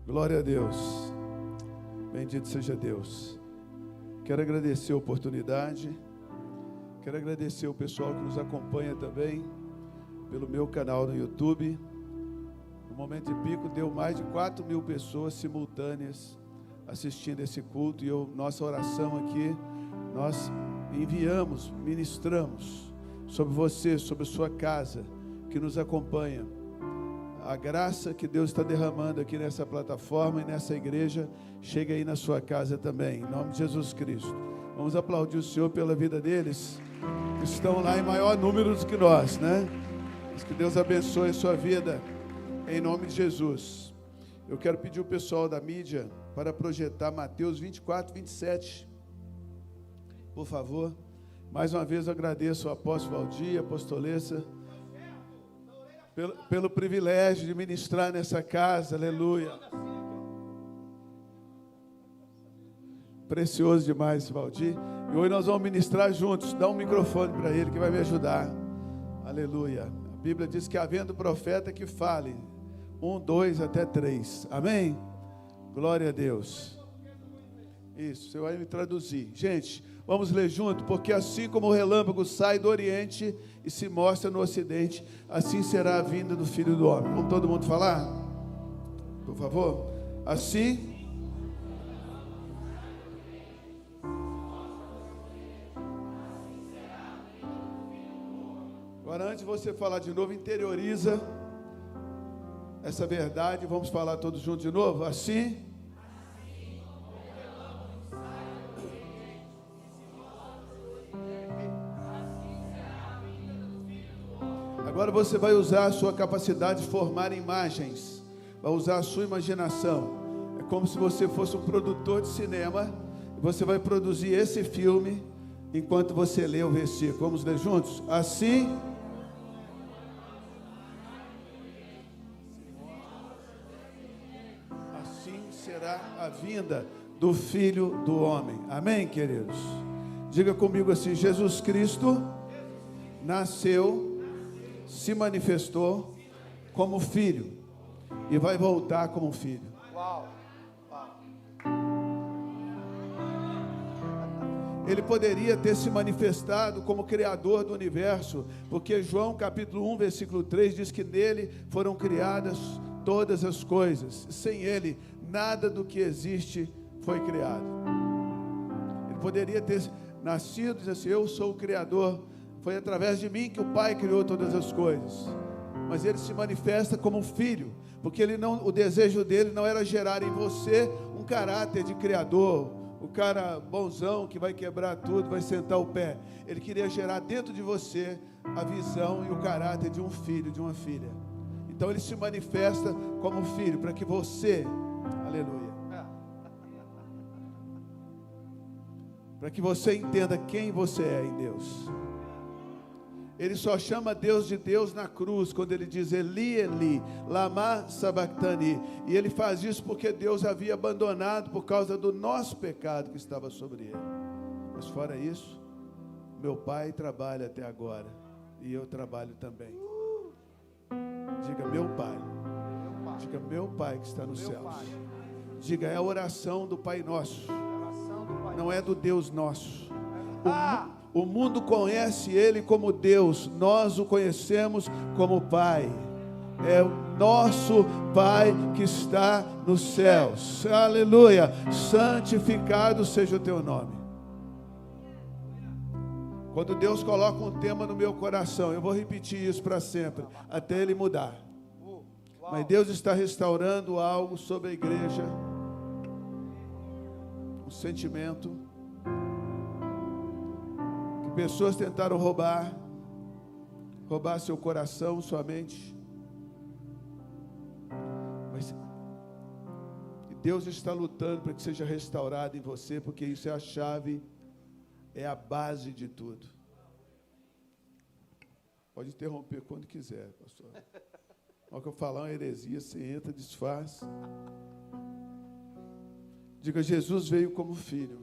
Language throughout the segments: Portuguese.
Glória a Deus. Bendito seja Deus. Quero agradecer a oportunidade. Quero agradecer o pessoal que nos acompanha também pelo meu canal no YouTube. No Momento de Pico deu mais de 4.000 pessoas simultâneas assistindo esse culto. E nossa oração aqui, nós enviamos, ministramos sobre você, sobre a sua casa que nos acompanha. A graça que Deus está derramando aqui nessa plataforma e nessa igreja, chega aí na sua casa também, em nome de Jesus Cristo. Vamos aplaudir o Senhor pela vida deles, que estão lá em maior número do que nós, né? Que Deus abençoe a sua vida, em nome de Jesus. Eu quero pedir o pessoal da mídia para projetar Mateus 24, 27. Por favor. Mais uma vez eu agradeço ao apóstolo Valdir, a apostolessa, pelo privilégio de ministrar nessa casa, aleluia. Precioso demais esse Valdir. E hoje nós vamos ministrar juntos. Dá um microfone para ele que vai me ajudar. Aleluia. A Bíblia diz que havendo profeta que fale, 1, 2 até 3. Amém? Glória a Deus. Isso, você vai me traduzir. Gente, vamos ler junto, porque assim como o relâmpago sai do Oriente e se mostra no Ocidente, assim será a vinda do Filho do Homem. Vamos todo mundo falar? Por favor. Assim. Agora, antes de você falar de novo, interioriza essa verdade. Vamos falar todos juntos de novo? Assim. Agora você vai usar a sua capacidade de formar imagens, vai usar a sua imaginação. É como se você fosse um produtor de cinema, e você vai produzir esse filme enquanto você lê o versículo. Vamos ler juntos? Assim será a vinda do Filho do Homem. Amém, queridos? Diga comigo assim: Jesus Cristo nasceu, se manifestou como filho e vai voltar como filho. Uau. Ele poderia ter se manifestado como criador do universo, porque João capítulo 1, versículo 3 diz que nele foram criadas todas as coisas. Sem ele, nada do que existe foi criado. Ele poderia ter nascido e dizer assim: eu sou o criador. Foi através de mim que o Pai criou todas as coisas. Mas ele se manifesta como filho, porque o desejo dele não era gerar em você um caráter de criador, o cara bonzão que vai quebrar tudo, vai sentar o pé. Ele queria gerar dentro de você a visão e o caráter de um filho, de uma filha. Então ele se manifesta como filho, para que você, aleluia, para que você entenda quem você é em Deus. Ele só chama Deus de Deus na cruz, quando ele diz Eli, Eli, lama sabachthani. E ele faz isso porque Deus havia abandonado por causa do nosso pecado que estava sobre ele. Mas fora isso, meu Pai trabalha até agora, e eu trabalho também. Diga meu Pai. Diga meu Pai que está nos céus. Diga, é a oração do Pai Nosso, não é do Deus nosso. O mundo conhece Ele como Deus, nós o conhecemos como Pai. É o nosso Pai que está nos céus. Aleluia. Santificado seja o teu nome. Quando Deus coloca um tema no meu coração, eu vou repetir isso para sempre, até ele mudar. Mas Deus está restaurando algo sobre a igreja, um sentimento que pessoas tentaram roubar seu coração, sua mente. Mas Deus está lutando para que seja restaurado em você, porque isso é a chave, é a base de tudo. Pode interromper quando quiser, pastor. Na hora que eu falar uma heresia, você entra, desfaz. Diga, Jesus veio como filho.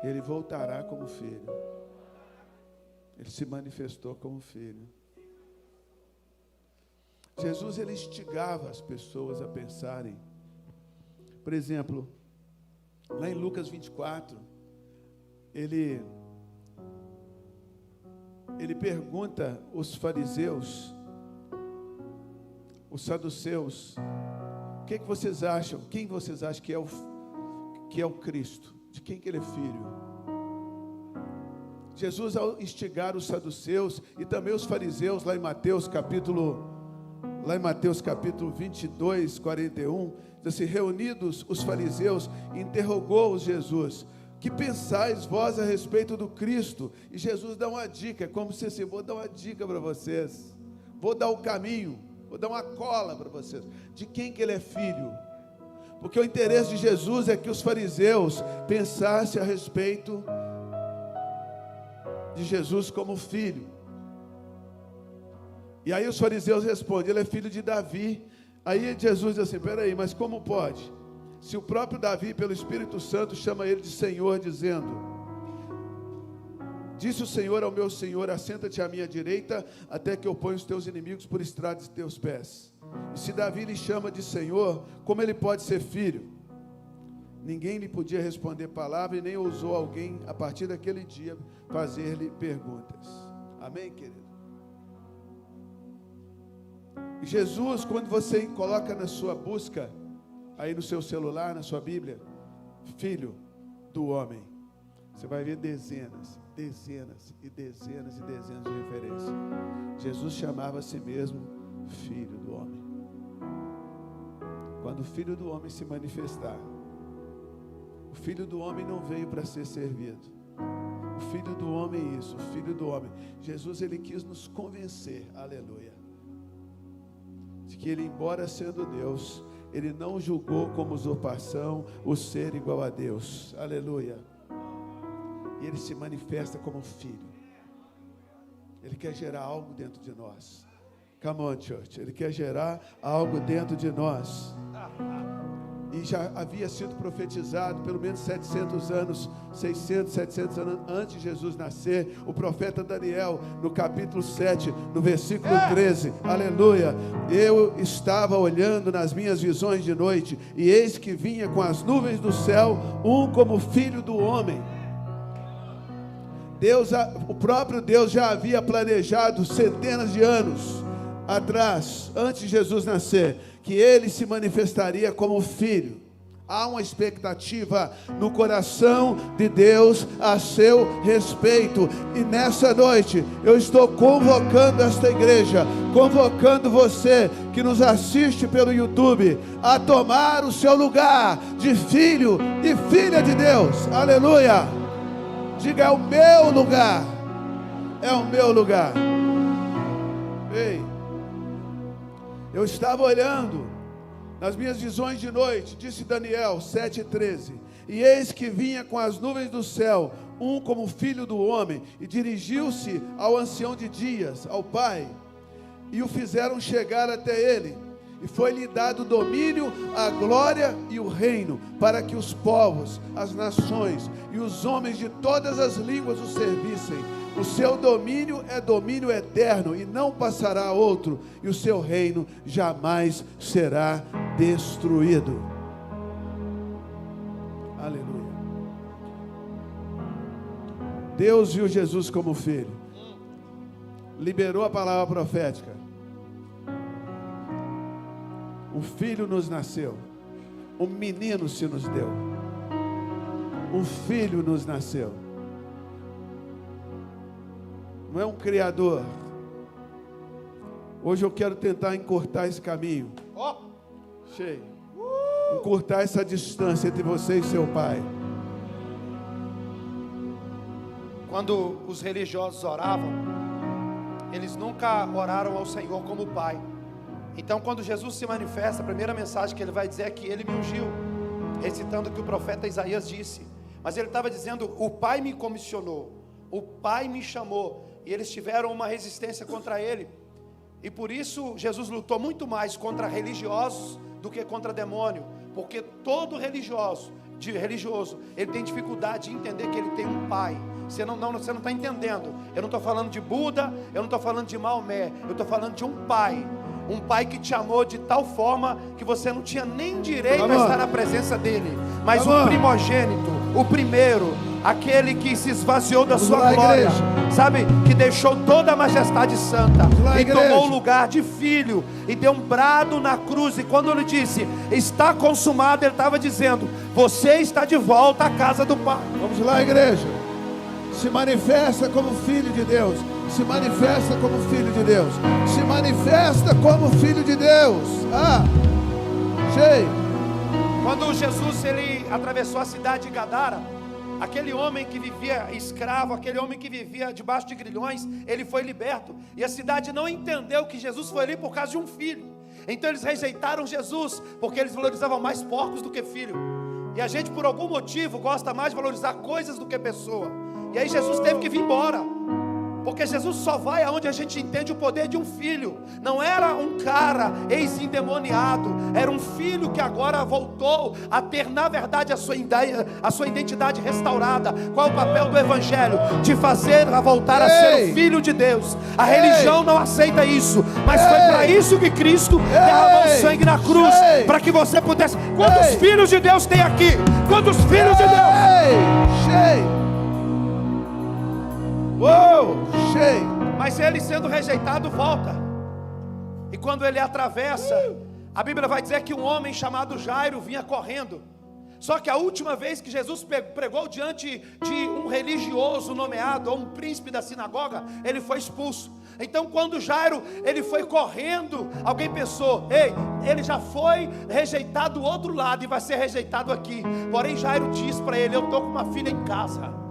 Ele voltará como filho. Ele se manifestou como filho. Jesus, ele instigava as pessoas a pensarem Por exemplo, lá em Lucas 24, ele pergunta aos fariseus, os saduceus, o que vocês acham? Quem vocês acham que é o Cristo? De quem que ele é filho? Jesus, ao instigar os saduceus e também os fariseus, lá em Mateus capítulo 22, 41, diz assim: reunidos os fariseus, interrogou-os Jesus: que pensais vós a respeito do Cristo? E Jesus dá uma dica, como se assim: vou dar uma dica para vocês, vou dar o caminho, vou dar uma cola para vocês, de quem que ele é filho. Porque o interesse de Jesus é que os fariseus pensassem a respeito de Jesus como filho. E aí os fariseus respondem: ele é filho de Davi. Aí Jesus diz assim: peraí, mas como pode? Se o próprio Davi, pelo Espírito Santo, chama ele de Senhor, dizendo: disse o Senhor ao meu Senhor, assenta-te à minha direita, até que eu ponha os teus inimigos por estrada de teus pés. E se Davi lhe chama de Senhor, como ele pode ser filho? Ninguém lhe podia responder palavra, e nem ousou alguém, a partir daquele dia, fazer-lhe perguntas. Amém, querido? Jesus, quando você coloca na sua busca, aí no seu celular, na sua Bíblia, filho do homem, você vai ver dezenas e dezenas de referências. Jesus chamava a si mesmo filho do homem. Quando o filho do homem se manifestar, o filho do homem não veio para ser servido. O filho do homem é isso, o filho do homem. Jesus, ele quis nos convencer, aleluia, de que ele, embora sendo Deus, ele não julgou como usurpação o ser igual a Deus, aleluia. E ele se manifesta como filho. Ele quer gerar algo dentro de nós. Come on, church. Ele quer gerar algo dentro de nós. E já havia sido profetizado pelo menos 700 anos, 600, 700 anos antes de Jesus nascer, o profeta Daniel, no capítulo 7, no versículo 13, aleluia: eu estava olhando nas minhas visões de noite, e eis que vinha com as nuvens do céu, um como filho do homem. O próprio Deus já havia planejado centenas de anos atrás, antes de Jesus nascer, que ele se manifestaria como filho. Há uma expectativa no coração de Deus a seu respeito. E nessa noite eu estou convocando esta igreja, convocando você que nos assiste pelo YouTube, a tomar o seu lugar de filho e filha de Deus. Aleluia! Diga: é o meu lugar. É o meu lugar. Ei, eu estava olhando nas minhas visões de noite, disse Daniel 7,13, e eis que vinha com as nuvens do céu, um como filho do homem, e dirigiu-se ao ancião de dias, ao Pai, e o fizeram chegar até ele, e foi-lhe dado o domínio, a glória e o reino, para que os povos, as nações e os homens de todas as línguas o servissem. O seu domínio é domínio eterno, e não passará outro, e o seu reino jamais será destruído. Aleluia. Deus viu Jesus como filho, liberou a palavra profética. Um filho nos nasceu, um menino se nos deu, um filho nos nasceu. Não é um criador. Hoje eu quero tentar encurtar esse caminho. Cheio. Encurtar essa distância entre você e seu pai. Quando os religiosos oravam, eles nunca oraram ao Senhor como Pai. Então, quando Jesus se manifesta, a primeira mensagem que ele vai dizer é que ele me ungiu, recitando o que o profeta Isaías disse. Mas ele estava dizendo: o Pai me comissionou, o Pai me chamou. E eles tiveram uma resistência contra ele. E por isso Jesus lutou muito mais contra religiosos do que contra demônio. Porque todo religioso, ele tem dificuldade de entender que ele tem um pai. Você não está entendendo. Eu não estou falando de Buda, eu não estou falando de Maomé, eu estou falando de um pai. Um pai que te amou de tal forma que você não tinha nem direito a estar na presença dele. Mas o primogênito, o primeiro, aquele que se esvaziou da sua glória, sabe, que deixou toda a majestade santa e tomou o lugar de filho e deu um brado na cruz. E quando ele disse, está consumado, ele estava dizendo, você está de volta à casa do Pai. Vamos lá, igreja. Se manifesta como filho de Deus. Se manifesta como filho de Deus. Se manifesta como filho de Deus. Cheio. Quando Jesus ele atravessou a cidade de Gadara, aquele homem que vivia escravo, aquele homem que vivia debaixo de grilhões, ele foi liberto. E a cidade não entendeu que Jesus foi ali por causa de um filho. Então eles rejeitaram Jesus, porque eles valorizavam mais porcos do que filho. E a gente, por algum motivo, gosta mais de valorizar coisas do que pessoa. E aí Jesus teve que vir embora, porque Jesus só vai aonde a gente entende o poder de um filho. Não era um cara ex-endemoniado, era um filho que agora voltou a ter, na verdade, a sua identidade restaurada. Qual é o papel do Evangelho? De fazer a voltar a ser o filho de Deus. A religião não aceita isso, mas foi para isso que Cristo derramou sangue na cruz, para que você pudesse. Quantos filhos de Deus tem aqui? Quantos filhos de Deus? Cheio. Mas ele sendo rejeitado volta. E quando ele atravessa, a Bíblia vai dizer que um homem chamado Jairo vinha correndo. Só que a última vez que Jesus pregou diante de um religioso nomeado, ou um príncipe da sinagoga, ele foi expulso. Então quando Jairo ele foi correndo, alguém pensou, ele já foi rejeitado do outro lado e vai ser rejeitado aqui. Porém Jairo diz para ele, eu estou com uma filha em casa.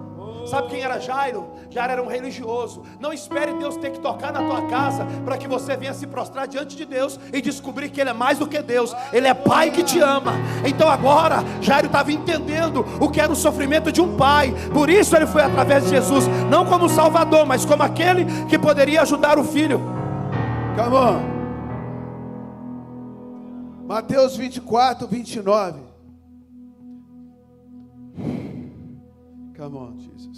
Sabe quem era Jairo? Jairo era um religioso. Não espere Deus ter que tocar na tua casa para que você venha se prostrar diante de Deus e descobrir que Ele é mais do que Deus. Ele é Pai que te ama. Então agora Jairo estava entendendo o que era o sofrimento de um pai. Por isso ele foi através de Jesus, não como Salvador, mas como aquele que poderia ajudar o filho. Come on. Mateus 24, 29. Come on, Jesus.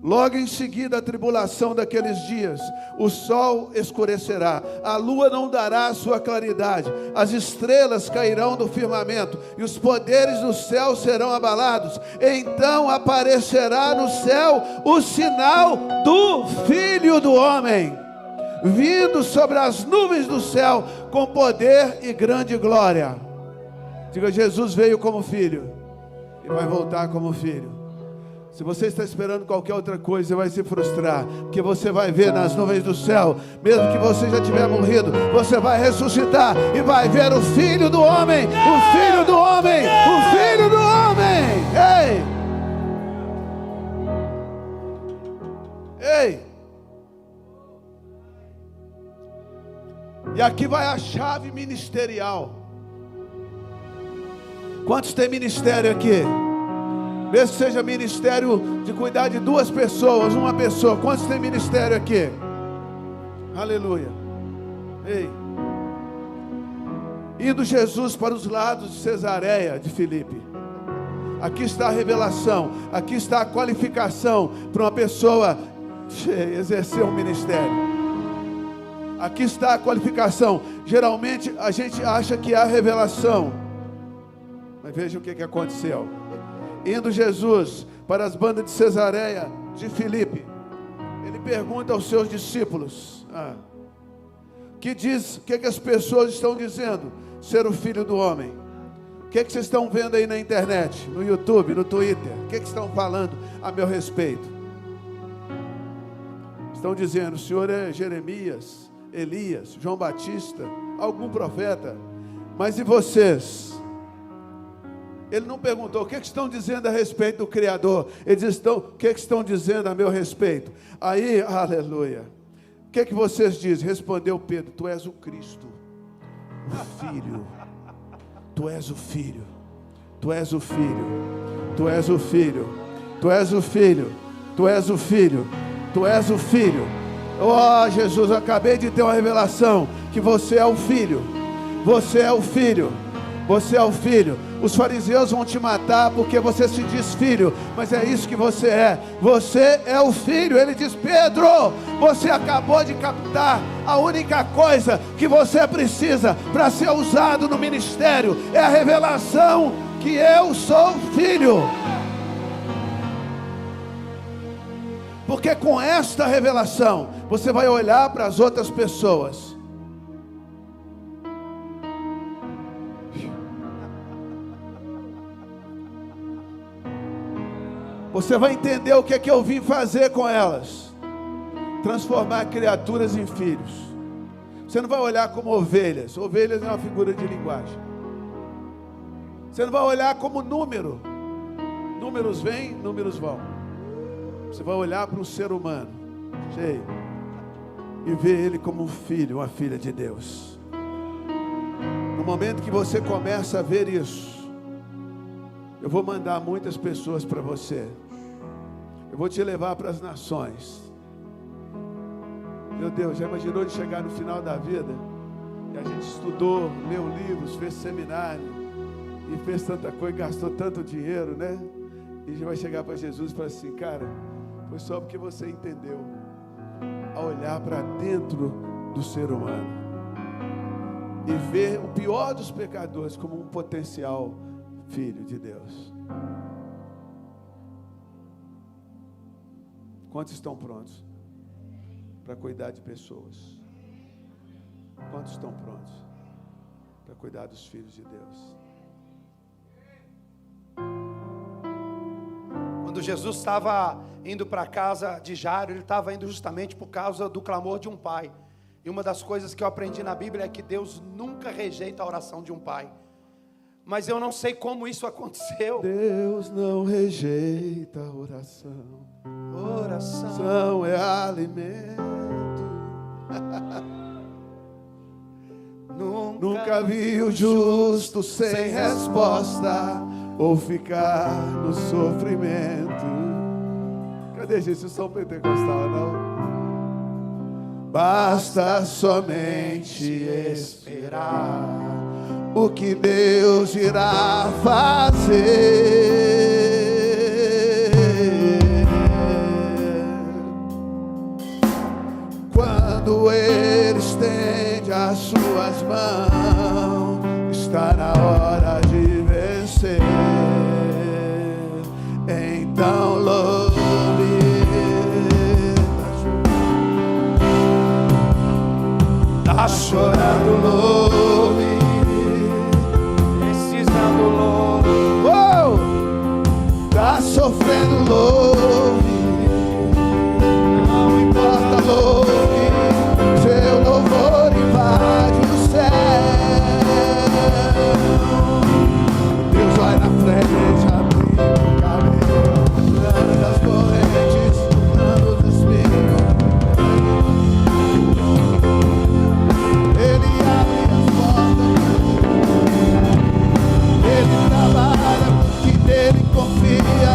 Logo em seguida a tribulação daqueles dias, o sol escurecerá, a lua não dará a sua claridade, as estrelas cairão do firmamento e os poderes do céu serão abalados. Então aparecerá no céu o sinal do Filho do Homem, vindo sobre as nuvens do céu com poder e grande glória. Diga, Jesus veio como filho e vai voltar como filho. Se você está esperando qualquer outra coisa, você vai se frustrar, porque você vai ver nas nuvens do céu, mesmo que você já tiver morrido, você vai ressuscitar e vai ver o Filho do Homem, o Filho do Homem, o Filho do Homem. Ei! E aqui vai a chave ministerial. Quantos tem ministério aqui? Mesmo que seja ministério de cuidar de duas pessoas, uma pessoa. Quantos tem ministério aqui? Aleluia. Ei. Indo Jesus para os lados de Cesareia de Filipe. Aqui está a revelação. Aqui está a qualificação para uma pessoa exercer um ministério. Aqui está a qualificação. Geralmente a gente acha que há revelação, mas veja o que aconteceu. Indo Jesus para as bandas de Cesareia de Filipe, ele pergunta aos seus discípulos, o que as pessoas estão dizendo ser o Filho do Homem? O que vocês estão vendo aí na internet, no YouTube, no Twitter? O que estão falando a meu respeito? Estão dizendo, o Senhor é Jeremias, Elias, João Batista, algum profeta. Mas e vocês? Ele não perguntou, o que estão dizendo a respeito do Criador? Eles estão, o que estão dizendo a meu respeito? Aí, aleluia. O que vocês dizem? Respondeu Pedro, tu és o Cristo, o Filho. Tu és o Filho. Tu és o Filho. Tu és o Filho. Tu és o Filho. Tu és o Filho. Tu és o Filho. Oh, Jesus, eu acabei de ter uma revelação que você é o Filho. Você é o Filho. Você é o filho. Os fariseus vão te matar porque você se diz filho, mas é isso que você é. Você é o filho. Ele diz: Pedro, você acabou de captar. A única coisa que você precisa para ser usado no ministério é a revelação que eu sou filho. Porque com esta revelação você vai olhar para as outras pessoas. Você vai entender o que é que eu vim fazer com elas. Transformar criaturas em filhos. Você não vai olhar como ovelhas. Ovelhas é uma figura de linguagem. Você não vai olhar como número. Números vêm, números vão. Você vai olhar para um ser humano cheio e ver ele como um filho, uma filha de Deus. No momento que você começa a ver isso, eu vou mandar muitas pessoas para você. Eu vou te levar para as nações. Meu Deus, já imaginou de chegar no final da vida e a gente estudou, leu livros, fez seminário e fez tanta coisa, gastou tanto dinheiro, né? E a gente vai chegar para Jesus e falar assim: cara, foi só porque você entendeu a olhar para dentro do ser humano e ver o pior dos pecadores como um potencial filho de Deus. Quantos estão prontos para cuidar de pessoas? Quantos estão prontos para cuidar dos filhos de Deus? Quando Jesus estava indo para a casa de Jairo, ele estava indo justamente por causa do clamor de um pai. E uma das coisas que eu aprendi na Bíblia é que Deus nunca rejeita a oração de um pai. Mas eu não sei como isso aconteceu. Deus não rejeita a oração. Oração é alimento. Nunca vi o justo sem resposta ou ficar no sofrimento. Cadê, gente? O som pentecostal, não? Basta somente esperar o que Deus irá fazer. Quando Ele estende as suas mãos, está na hora de vencer. Então louve, tá chorando, louve, Precisando louve, tá sofrendo, louve, não importa, louve, seu louvor invade o céu. Deus vai na frente, abrindo o caminho, tirando as correntes, dando os espinhos. Ele abre as portas, Ele trabalha com quem nele confia.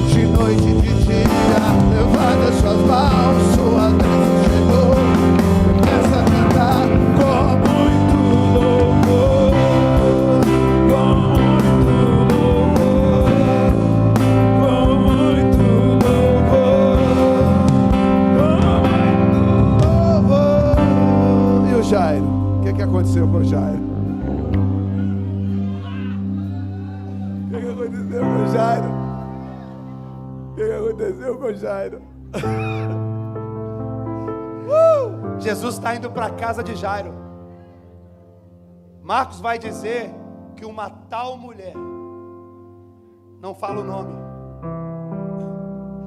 De noite e de dia, levanta suas mãos, sua bênção chegou. Começa a cantar com muito louvor, com muito louvor, com muito louvor, com muito louvor. E o Jairo? O que aconteceu com o Jairo? O que aconteceu com o Jairo? O que aconteceu com o Jairo? Jesus está indo para a casa de Jairo. Marcos vai dizer que uma tal mulher, não fala o nome,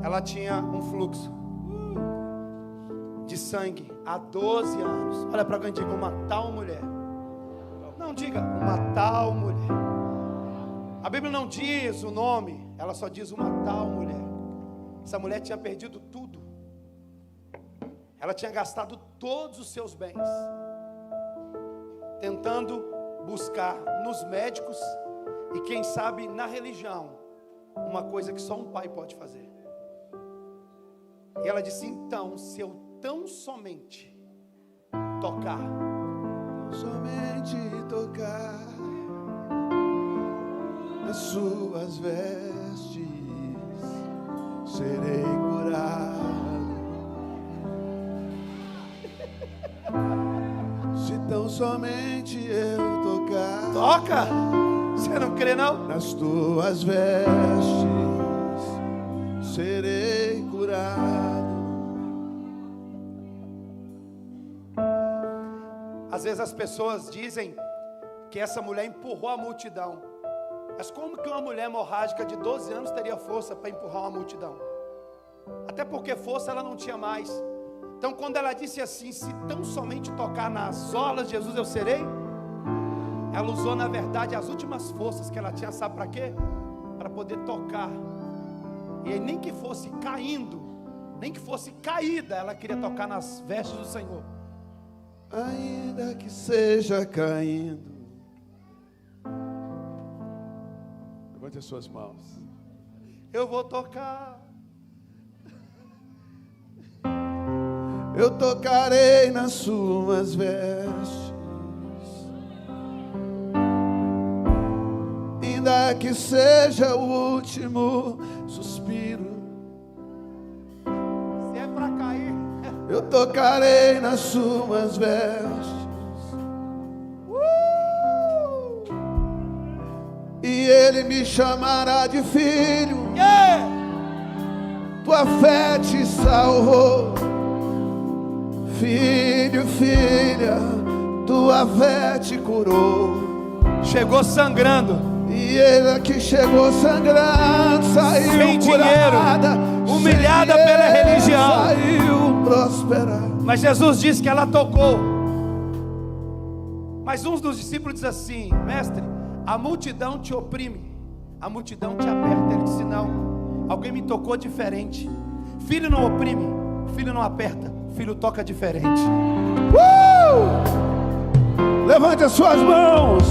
ela tinha um fluxo de sangue há 12 anos. Olha para alguém e diga: uma tal mulher. Não diga uma tal mulher. A Bíblia não diz o nome, ela só diz uma tal mulher. Essa mulher tinha perdido tudo. Ela tinha gastado todos os seus bens tentando buscar nos médicos e quem sabe na religião uma coisa que só um pai pode fazer. E ela disse: então, se eu tão somente tocar somente eu tocar. Toca! Você não crê não? Nas tuas vestes serei curado. Às vezes as pessoas dizem que essa mulher empurrou a multidão. Mas como que uma mulher hemorrágica de 12 anos teria força para empurrar uma multidão? Até porque força ela não tinha mais. Então quando ela disse assim, se tão somente tocar nas orlas de Jesus eu serei, ela usou na verdade as últimas forças que ela tinha, sabe para quê? Para poder tocar. E aí nem que fosse caindo, nem que fosse caída, ela queria tocar nas vestes do Senhor. Ainda que seja caindo. Levante as suas mãos. Eu vou tocar. Eu tocarei nas suas vestes. Ainda que seja o último suspiro. Se é para cair, eu tocarei nas suas vestes. E ele me chamará de filho. yeah! Tua fé te salvou. Filho, filha, tua fé te curou. Chegou sangrando. E ele que chegou sangrando, saiu sem curada, dinheiro, humilhada pela religião, saiu prosperada. Mas Jesus disse que ela tocou. Mas um dos discípulos diz assim: mestre, a multidão te oprime, a multidão te aperta. Ele disse: não, alguém me tocou diferente. Filho não oprime, filho não aperta, filho toca diferente. Levante as suas mãos.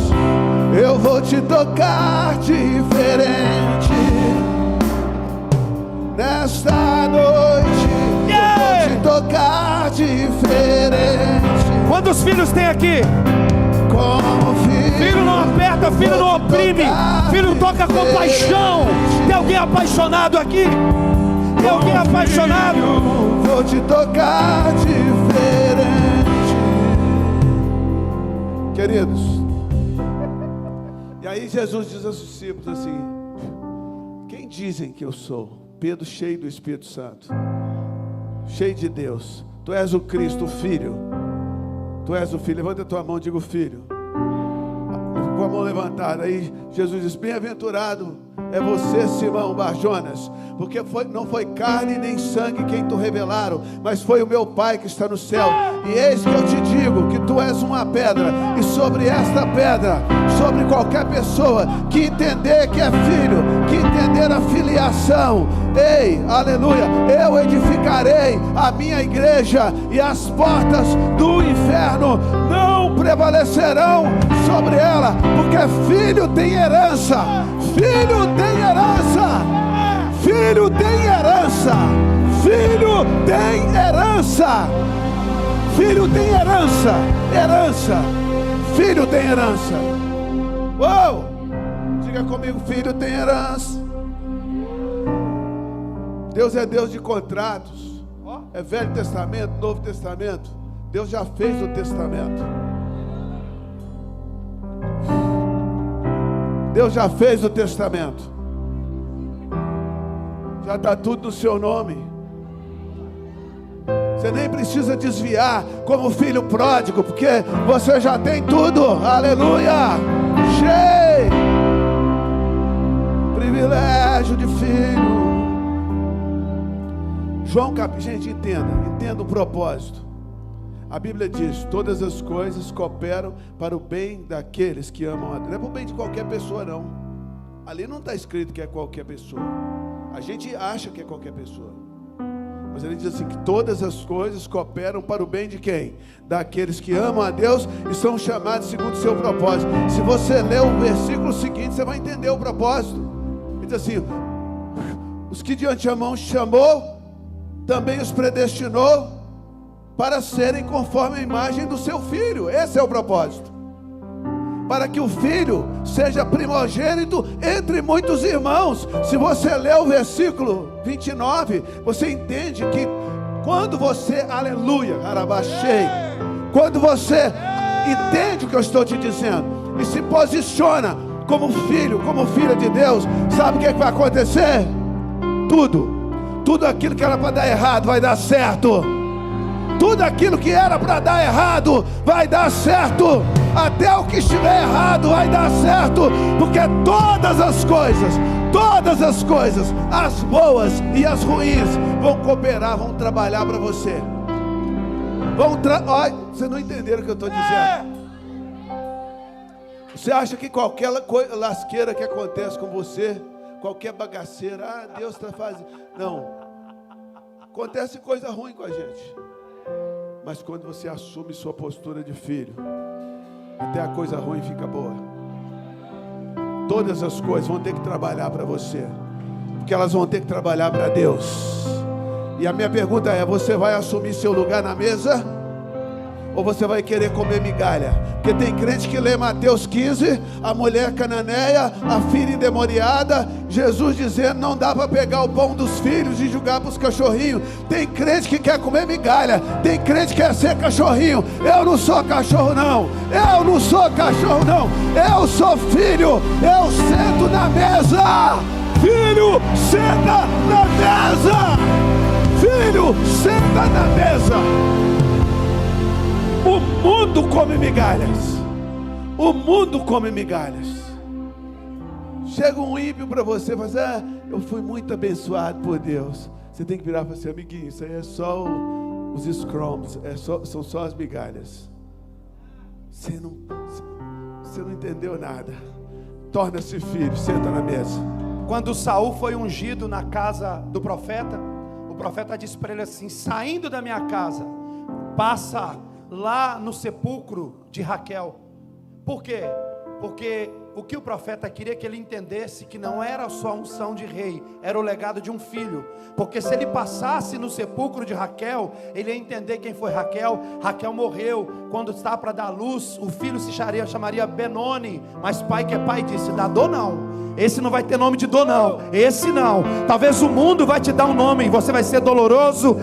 Eu vou te tocar diferente nesta noite. yeah! Eu vou te tocar diferente. Quantos filhos tem aqui? Como Filho não aperta, filho não oprime, filho toca com paixão. Tem alguém apaixonado aqui? Tem alguém apaixonado? Vou te tocar diferente. Queridos, e aí Jesus diz aos discípulos assim: quem dizem que eu sou? Pedro, cheio do Espírito Santo, cheio de Deus. Tu és o Cristo, o Filho. Tu és o Filho. Levanta a tua mão e diga: o Filho. Com a mão levantada. Aí Jesus diz: bem-aventurado é você, Simão Barjonas, porque não foi carne nem sangue quem te revelaram, mas foi o meu Pai que está no céu. E eis que eu te digo que tu és uma pedra, e sobre esta pedra, sobre qualquer pessoa que entender que é filho, que entender a filiação, ei, aleluia, eu edificarei a minha igreja, e as portas do inferno não prevalecerão sobre ela, porque filho tem herança. Filho tem herança. Filho tem herança. Filho tem herança. Filho tem herança. Herança. Filho tem herança. Uou! Diga comigo: filho tem herança. Deus é Deus de contratos. É Velho Testamento, Novo Testamento. Deus já fez o testamento. Deus já fez o testamento. Já está tudo no seu nome. Você nem precisa desviar como filho pródigo, porque você já tem tudo. Aleluia. Cheio. Privilégio de filho. João gente, entenda o propósito. A Bíblia diz: todas as coisas cooperam para o bem daqueles que amam a Deus. Não é para o bem de qualquer pessoa, não. Ali não está escrito que é qualquer pessoa. A gente acha que é qualquer pessoa, mas ele diz assim, que todas as coisas cooperam para o bem de quem? Daqueles que amam a Deus e são chamados segundo o seu propósito. Se você ler o versículo seguinte, você vai entender o propósito. Ele diz assim: os que de antemão chamou, também os predestinou para serem conforme a imagem do seu filho. Esse é o propósito. Para que o filho seja primogênito entre muitos irmãos. Se você ler o versículo 29, você entende que quando você, aleluia, arabachei, quando você Entende o que eu estou te dizendo e se posiciona como filho, como filha de Deus. Sabe o que vai acontecer? Tudo aquilo que era para dar errado vai dar certo. Tudo aquilo que era para dar errado vai dar certo. Até o que estiver errado vai dar certo, porque todas as coisas, as boas e as ruins, vão cooperar, vão trabalhar para você. Olha, vocês não entenderam o que eu estou dizendo. Você acha que qualquer lasqueira que acontece com você, qualquer bagaceira, Deus está fazendo. Não, acontece coisa ruim com a gente, mas quando você assume sua postura de filho, até a coisa ruim fica boa. Todas as coisas vão ter que trabalhar para você, porque elas vão ter que trabalhar para Deus. E a minha pergunta é: você vai assumir seu lugar na mesa? Ou você vai querer comer migalha? Porque tem crente que lê Mateus 15, a mulher cananeia, a filha endemoniada, Jesus dizendo: não dá para pegar o pão dos filhos e jogar para os cachorrinhos. Tem crente que quer comer migalha, tem crente que quer ser cachorrinho. Eu não sou cachorro não, eu não sou cachorro não, eu sou filho, eu sento na mesa. Filho, senta na mesa. Filho, senta na mesa. O mundo come migalhas. O mundo come migalhas. Chega um ímpio para você e fala assim: eu fui muito abençoado por Deus. Você tem que virar para você: amiguinho, isso aí é só os scrums, são só as migalhas. Você não entendeu nada. Torna-se filho, senta na mesa. Quando Saul foi ungido na casa do profeta, o profeta disse para ele assim: saindo da minha casa, passa lá no sepulcro de Raquel. Por quê? Porque o que o profeta queria que ele entendesse, que não era só a unção de rei, era o legado de um filho. Porque se ele passasse no sepulcro de Raquel, ele ia entender quem foi Raquel. Raquel morreu quando estava para dar luz, o filho se chamaria Benoni, mas pai que é pai disse: dá dor não, esse não vai ter nome de dor não, esse não. Talvez o mundo vai te dar um nome, você vai ser doloroso,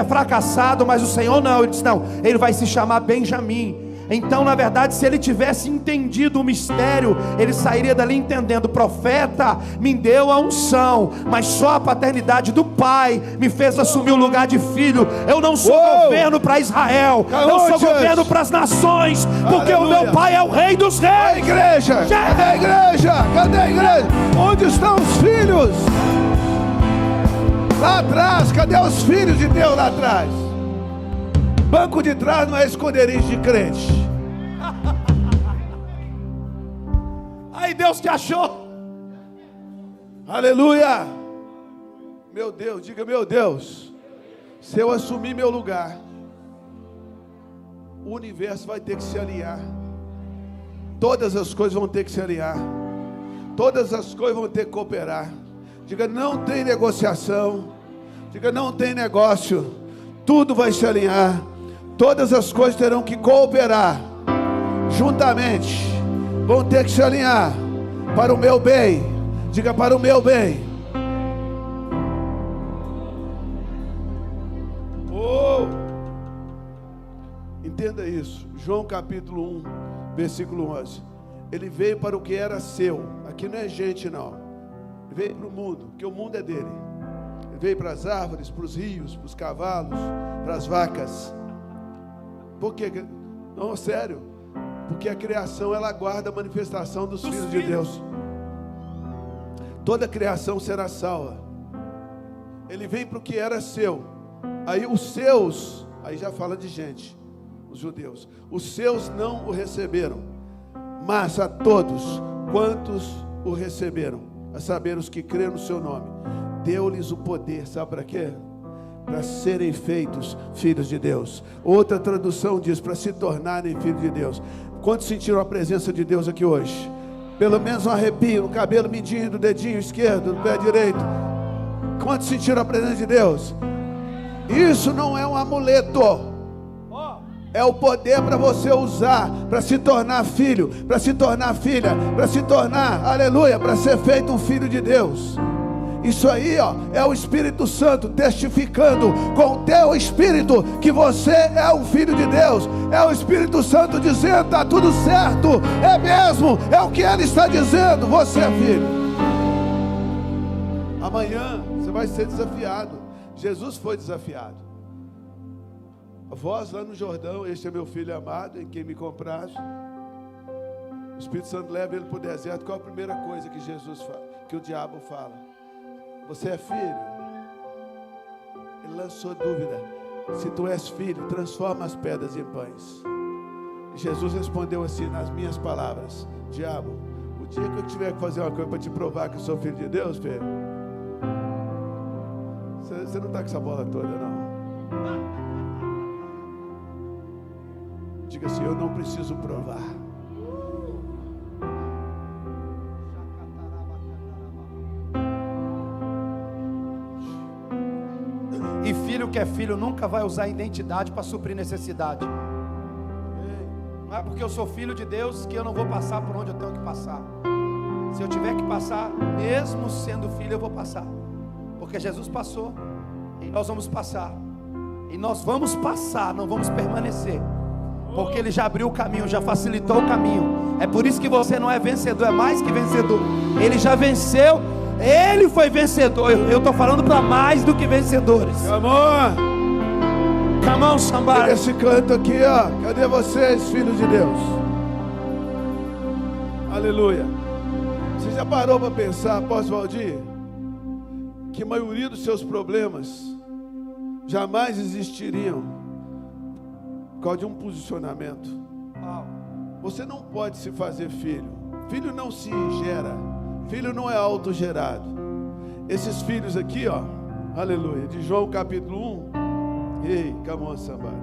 fracassado, mas o Senhor não. Ele disse: não, ele vai se chamar Benjamim. Então, na verdade, se ele tivesse entendido o mistério, ele sairia dali entendendo: profeta me deu a unção, mas só a paternidade do pai me fez assumir o lugar de filho. Eu não sou governo para Israel, eu sou governo para as nações, porque Aleluia. O meu pai é o rei dos reis. A igreja, cadê a igreja? Cadê a igreja? Onde estão os filhos? Lá atrás, cadê os filhos de Deus lá atrás? Banco de trás não é esconderijo de crente. Aí Deus te achou. Aleluia. Meu Deus, diga: meu Deus, se eu assumir meu lugar, o universo vai ter que se alinhar. Todas as coisas vão ter que se alinhar. Todas as coisas vão ter que cooperar. Diga: não tem negociação. Diga: não tem negócio. Tudo vai se alinhar. Todas as coisas terão que cooperar juntamente, vão ter que se alinhar para o meu bem. Diga: para o meu bem. Entenda isso. João capítulo 1, versículo 11. Ele veio para o que era seu. Aqui não é gente não. Ele veio para o mundo, porque o mundo é dele. Ele veio para as árvores, para os rios, para os cavalos, para as vacas. Por quê? Não, sério. Porque a criação, ela aguarda a manifestação dos filhos de Deus. Toda a criação será salva. Ele vem para o que era seu. Aí os seus, aí já fala de gente, os judeus. Os seus não o receberam, mas a todos quantos o receberam, a saber, os que creram no seu nome, deu-lhes o poder. Sabe para quê? Para serem feitos filhos de Deus. Outra tradução diz: para se tornarem filhos de Deus. Quantos sentiram a presença de Deus aqui hoje? Pelo menos um arrepio no cabelo mindinho do dedinho esquerdo, do pé direito. Quantos sentiram a presença de Deus? Isso não é um amuleto, é o poder para você usar, para se tornar filho, para se tornar filha, para se tornar, aleluia, para ser feito um filho de Deus. Isso aí, ó, é o Espírito Santo testificando com o teu espírito que você é um filho de Deus. É o Espírito Santo dizendo: está tudo certo, é mesmo, é o que Ele está dizendo, você é filho. Amanhã você vai ser desafiado. Jesus foi desafiado. Vós lá no Jordão, este é meu filho amado, em quem me compraste. O Espírito Santo leva ele para o deserto. Qual a primeira coisa que Jesus fala, que o diabo fala? Você é filho? Ele lançou dúvida. Se tu és filho, transforma as pedras em pães. E Jesus respondeu assim, nas minhas palavras: diabo, o dia que eu tiver que fazer uma coisa para te provar que eu sou filho de Deus, filho, você não está com essa bola toda, não. Diga assim: eu não preciso provar. E filho que é filho nunca vai usar identidade para suprir necessidade. Não é porque eu sou filho de Deus que eu não vou passar por onde eu tenho que passar. Se eu tiver que passar, mesmo sendo filho, eu vou passar. Porque Jesus passou, e nós vamos passar. E nós vamos passar, não vamos permanecer. Porque Ele já abriu o caminho, já facilitou o caminho. É por isso que você não é vencedor, é mais que vencedor. Ele já venceu, Ele foi vencedor. Eu estou falando para mais do que vencedores. Come on, somebody. Esse canto aqui, ó. Cadê vocês, filhos de Deus? Aleluia. Você já parou para pensar, apóstolo Valdir, que a maioria dos seus problemas jamais existiriam por causa de um posicionamento? Você não pode se fazer filho. Filho não se gera. Filho não é autogerado. Esses filhos aqui, ó, aleluia, de João capítulo 1. Ei, come on, somebody.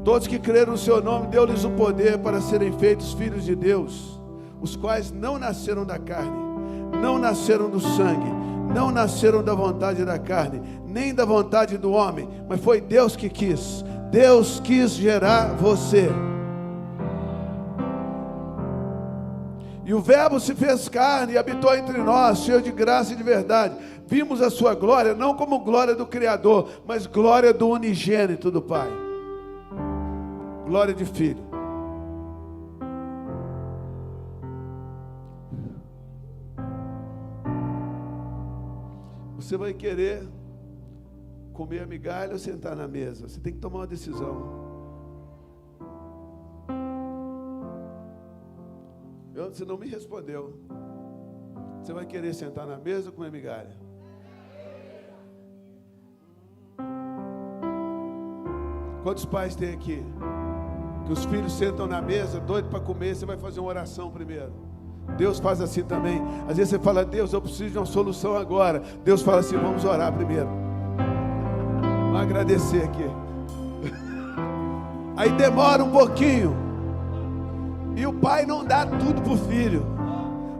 Todos que creram no seu nome, deu-lhes o poder para serem feitos filhos de Deus, os quais não nasceram da carne, não nasceram do sangue, não nasceram da vontade da carne, nem da vontade do homem, mas foi Deus que quis. Deus quis gerar você. E o Verbo se fez carne e habitou entre nós, cheio de graça e de verdade. Vimos a sua glória, não como glória do Criador, mas glória do unigênito do Pai. Glória de filho. Você vai querer comer a migalha ou sentar na mesa? Você tem que tomar uma decisão. Você não me respondeu. Você vai querer sentar na mesa ou comer migalha? Quantos pais tem aqui? Que os filhos sentam na mesa, doido para comer, você vai fazer uma oração primeiro. Deus faz assim também. Às vezes você fala: Deus, eu preciso de uma solução agora. Deus fala assim: vamos orar primeiro. Vamos agradecer aqui. Aí demora um pouquinho. E o pai não dá tudo para o filho.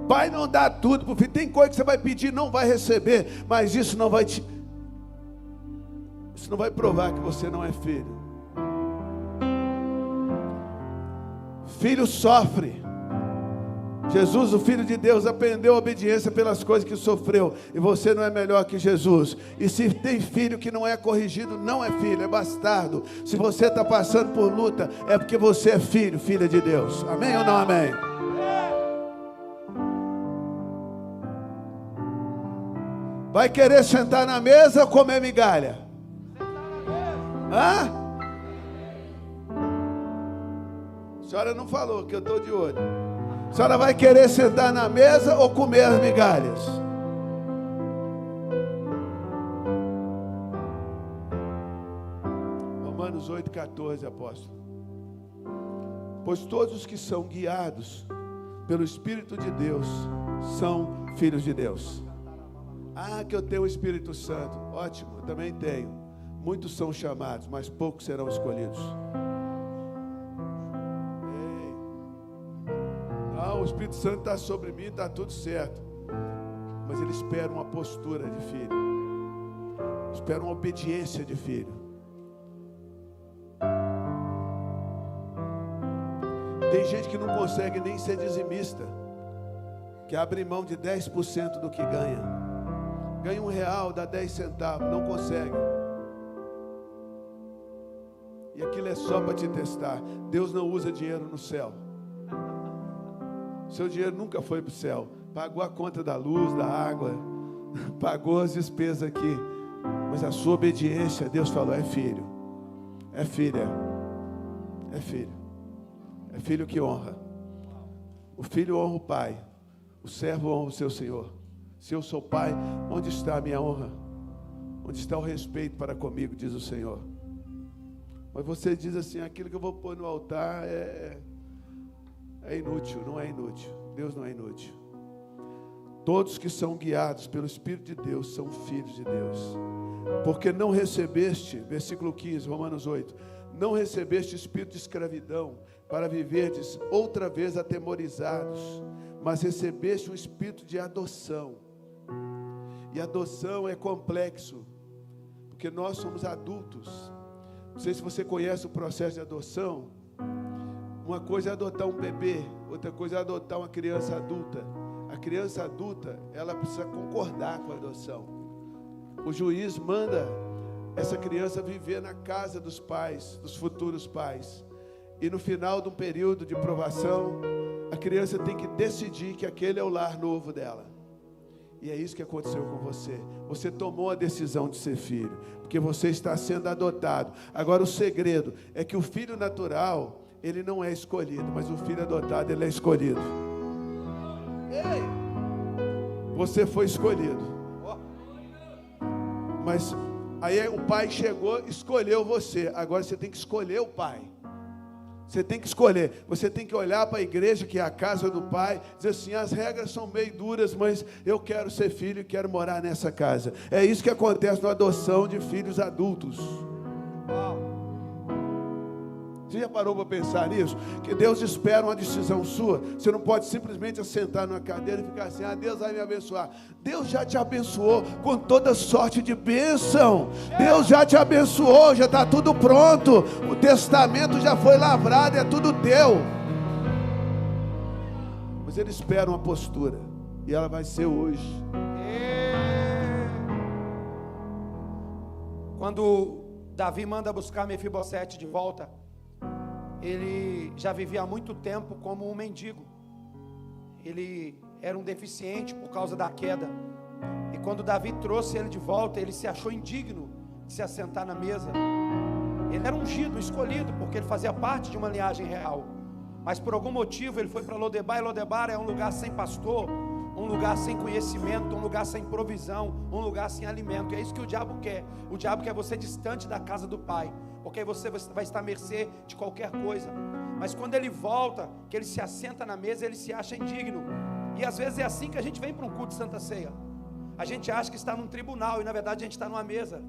Pai não dá tudo para o filho. Tem coisa que você vai pedir e não vai receber, mas isso não vai provar que você não é filho. Filho sofre. Jesus, o Filho de Deus, aprendeu a obediência pelas coisas que sofreu. E você não é melhor que Jesus. E se tem filho que não é corrigido, não é filho, é bastardo. Se você está passando por luta, é porque você é filho, filha de Deus. Amém ou não amém? Vai querer sentar na mesa ou comer migalha? Hã? A senhora não falou, que eu estou de olho. A senhora vai querer sentar na mesa ou comer as migalhas? Romanos 8,14, apóstolo. Pois todos os que são guiados pelo Espírito de Deus são filhos de Deus. Ah, que eu tenho o Espírito Santo. Ótimo, eu também tenho. Muitos são chamados, mas poucos serão escolhidos. O Espírito Santo está sobre mim, está tudo certo. Mas ele espera uma postura de filho. Espera uma obediência de filho. Tem gente que não consegue nem ser dizimista. que abre mão de 10% do que ganha. Ganha R$1, dá 10 centavos, não consegue. E aquilo é só para te testar. Deus não usa dinheiro no céu. Seu dinheiro nunca foi para o céu. Pagou a conta da luz, da água, pagou as despesas aqui. Mas a sua obediência, Deus falou, é filho, é filha, é filho. É filho que honra. O filho honra o pai, o servo honra o seu senhor. Se eu sou pai, onde está a minha honra? Onde está o respeito para comigo, diz o Senhor. Mas você diz assim, aquilo que eu vou pôr no altar é inútil. Não é inútil. Deus não é inútil. Todos que são guiados pelo Espírito de Deus são filhos de Deus. Porque não recebeste, versículo 15, Romanos 8, não recebeste espírito de escravidão para viverdes outra vez atemorizados, mas recebeste um espírito de adoção. E adoção é complexo, porque nós somos adultos. Não sei se você conhece o processo de adoção. Uma coisa é adotar um bebê, outra coisa é adotar uma criança adulta. A criança adulta, ela precisa concordar com a adoção. O juiz manda essa criança viver na casa dos pais, dos futuros pais. E no final de um período de provação, a criança tem que decidir que aquele é o lar novo dela. E é isso que aconteceu com você. Você tomou a decisão de ser filho, porque você está sendo adotado. Agora o segredo é que o filho natural, ele não é escolhido, mas o filho adotado, ele é escolhido. Ei! Você foi escolhido. Mas aí o pai chegou, escolheu você. Agora você tem que escolher o pai. Você tem que escolher. Você tem que olhar para a igreja, que é a casa do pai, dizer assim, as regras são meio duras, mas eu quero ser filho e quero morar nessa casa. É isso que acontece na adoção de filhos adultos. Você já parou para pensar nisso? Que Deus espera uma decisão sua. Você não pode simplesmente assentar numa cadeira e ficar assim, Deus vai me abençoar. Deus já te abençoou com toda sorte de bênção. Deus já te abençoou, já está tudo pronto. O testamento já foi lavrado, é tudo teu. Mas Ele espera uma postura. E ela vai ser hoje. Quando Davi manda buscar Mefibosete de volta, ele já vivia há muito tempo como um mendigo. Ele era um deficiente por causa da queda. E quando Davi trouxe ele de volta, ele se achou indigno de se assentar na mesa. Ele era ungido, escolhido, porque ele fazia parte de uma linhagem real. Mas por algum motivo ele foi para Lodebar, e Lodebar é um lugar sem pastor, um lugar sem conhecimento, um lugar sem provisão, um lugar sem alimento. E é isso que o diabo quer. O diabo quer você distante da casa do Pai, porque aí você vai estar à mercê de qualquer coisa. Mas quando ele volta, que ele se assenta na mesa, ele se acha indigno. E às vezes é assim que a gente vem para um culto de Santa Ceia. A gente acha que está num tribunal, e na verdade a gente está numa mesa.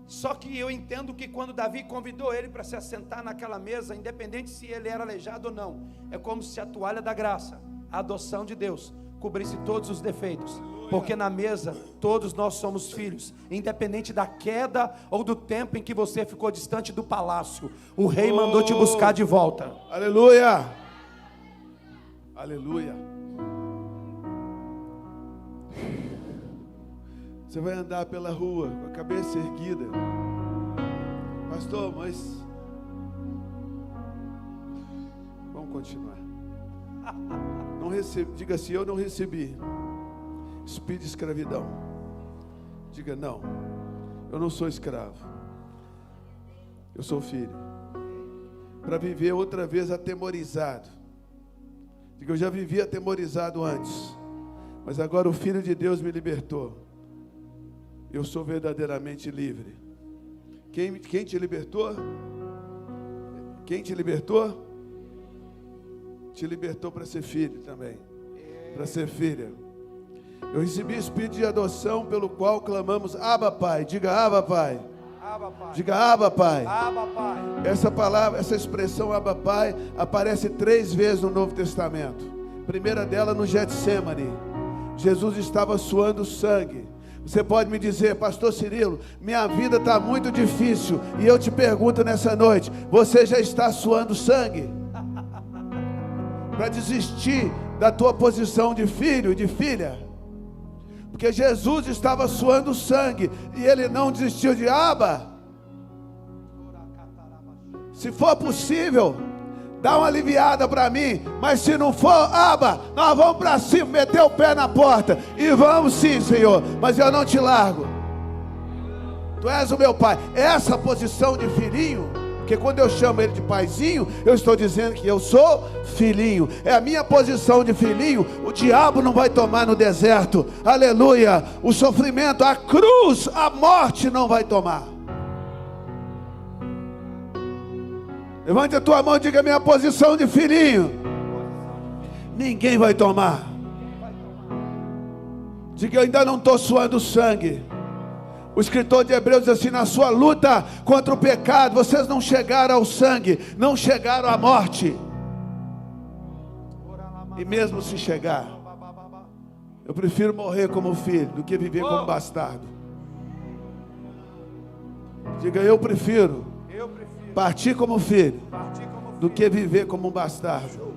Só que eu entendo que quando Davi convidou ele para se assentar naquela mesa, independente se ele era aleijado ou não, é como se a toalha da graça, a adoção de Deus, cobrisse todos os defeitos. Porque na mesa todos nós somos filhos, independente da queda ou do tempo em que você ficou distante do palácio, o rei mandou te buscar de volta. Aleluia, aleluia. Você vai andar pela rua com a cabeça erguida, pastor, mas vamos continuar. Não recebi, diga assim, eu não recebi espírito de escravidão. Diga, não, eu não sou escravo, eu sou filho, para viver outra vez atemorizado. Diga, eu já vivi atemorizado antes, mas agora o Filho de Deus me libertou. Eu sou verdadeiramente livre. Quem te libertou? Quem te libertou? Te libertou para ser filho também, para ser filha. Eu recebi espírito de adoção, pelo qual clamamos, Abba Pai. Diga, Abba Pai. Abba, Pai. Diga, Abba Pai. Abba, Pai. Essa palavra, essa expressão Abba Pai, aparece 3 vezes no Novo Testamento. A primeira dela no Getsemane. Jesus estava suando sangue. Você pode me dizer, pastor Cirilo, minha vida está muito difícil, e eu te pergunto nessa noite, você já está suando sangue? Para desistir da tua posição de filho e de filha. Porque Jesus estava suando sangue e ele não desistiu de Abba. Se for possível, dá uma aliviada para mim. Mas se não for, Abba, nós vamos para cima, meter o pé na porta. E vamos sim, Senhor, mas eu não te largo. Tu és o meu pai. Essa posição de filhinho, porque quando eu chamo ele de paizinho, eu estou dizendo que eu sou filhinho. É a minha posição de filhinho. O diabo não vai tomar no deserto. Aleluia. O sofrimento, a cruz, a morte não vai tomar. Levante a tua mão e diga: minha posição de filhinho, ninguém vai tomar. Diga: eu ainda não estou suando sangue. O escritor de Hebreus diz assim: na sua luta contra o pecado, vocês não chegaram ao sangue, não chegaram à morte. E mesmo se chegar, eu prefiro morrer como filho do que viver como bastardo. Diga: eu prefiro partir como filho do que viver como um bastardo,